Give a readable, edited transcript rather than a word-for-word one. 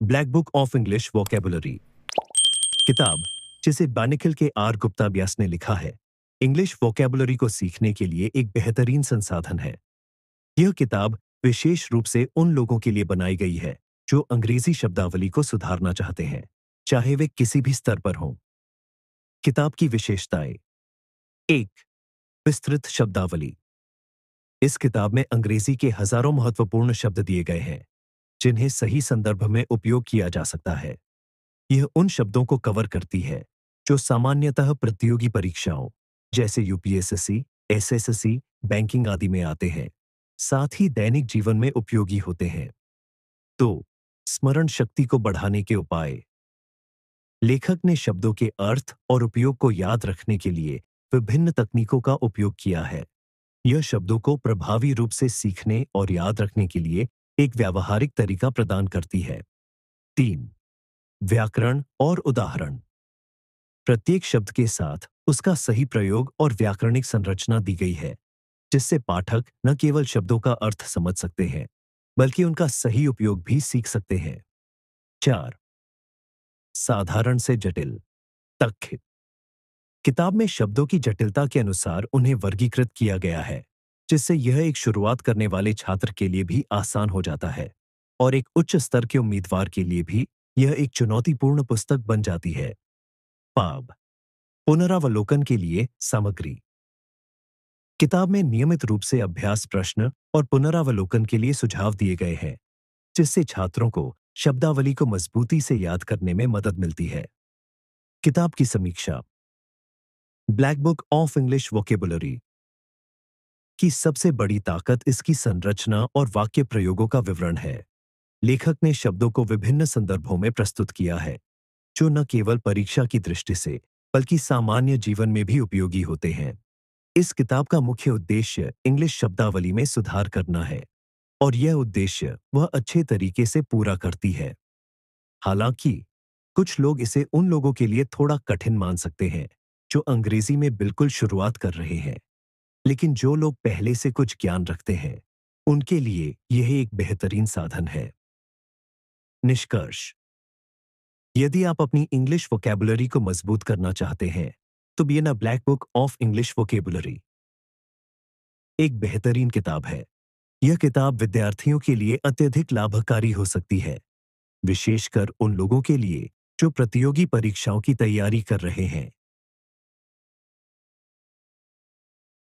Black book of English vocabulary किताब जिसे बानिखल के आर गुप्ता व्यास ने लिखा है, इंग्लिश वोकेबुलरी को सीखने के लिए एक बेहतरीन संसाधन है। यह किताब विशेष रूप से उन लोगों के लिए बनाई गई है जो अंग्रेजी शब्दावली को सुधारना चाहते हैं, चाहे वे किसी भी स्तर पर हों। किताब की विशेषताएं। 1. विस्तृत शब्दावली। इस किताब में अंग्रेजी के हजारों महत्वपूर्ण शब्द दिए गए हैं जिन्हें सही संदर्भ में उपयोग किया जा सकता है। यह उन शब्दों को कवर करती है जो सामान्यतः प्रतियोगी परीक्षाओं जैसे यूपीएसएससी, एसएससी, बैंकिंग आदि में आते हैं, साथ ही दैनिक जीवन में उपयोगी होते हैं। 2. स्मरण शक्ति को बढ़ाने के उपाय। लेखक ने शब्दों के अर्थ और उपयोग को याद रखने के लिए विभिन्न तकनीकों का उपयोग किया है। यह शब्दों को प्रभावी रूप से सीखने और याद रखने के लिए एक व्यावहारिक तरीका प्रदान करती है। 3. व्याकरण और उदाहरण। प्रत्येक शब्द के साथ उसका सही प्रयोग और व्याकरणिक संरचना दी गई है, जिससे पाठक न केवल शब्दों का अर्थ समझ सकते हैं, बल्कि उनका सही उपयोग भी सीख सकते हैं। 4. साधारण से जटिल तथ्य। किताब में शब्दों की जटिलता के अनुसार उन्हें वर्गीकृत किया गया है, जिससे यह एक शुरुआत करने वाले छात्र के लिए भी आसान हो जाता है और एक उच्च स्तर के उम्मीदवार के लिए भी यह एक चुनौतीपूर्ण पुस्तक बन जाती है। पाब पुनरावलोकन के लिए सामग्री। किताब में नियमित रूप से अभ्यास प्रश्न और पुनरावलोकन के लिए सुझाव दिए गए हैं, जिससे छात्रों को शब्दावली को मजबूती से याद करने में मदद मिलती है। किताब की समीक्षा। Black book of English vocabulary की सबसे बड़ी ताकत इसकी संरचना और वाक्य प्रयोगों का विवरण है। लेखक ने शब्दों को विभिन्न संदर्भों में प्रस्तुत किया है, जो न केवल परीक्षा की दृष्टि से बल्कि सामान्य जीवन में भी उपयोगी होते हैं। इस किताब का मुख्य उद्देश्य इंग्लिश शब्दावली में सुधार करना है, और यह उद्देश्य वह अच्छे तरीके से पूरा करती है। हालांकि कुछ लोग इसे उन लोगों के लिए थोड़ा कठिन मान सकते हैं जो अंग्रेजी में बिल्कुल शुरुआत कर रहे हैं, लेकिन जो लोग पहले से कुछ ज्ञान रखते हैं उनके लिए यह एक बेहतरीन साधन है। निष्कर्ष। यदि आप अपनी इंग्लिश वोकैबुलरी को मजबूत करना चाहते हैं तो बियना black book of English vocabulary एक बेहतरीन किताब है। यह किताब विद्यार्थियों के लिए अत्यधिक लाभकारी हो सकती है, विशेषकर उन लोगों के लिए जो प्रतियोगी परीक्षाओं की तैयारी कर रहे हैं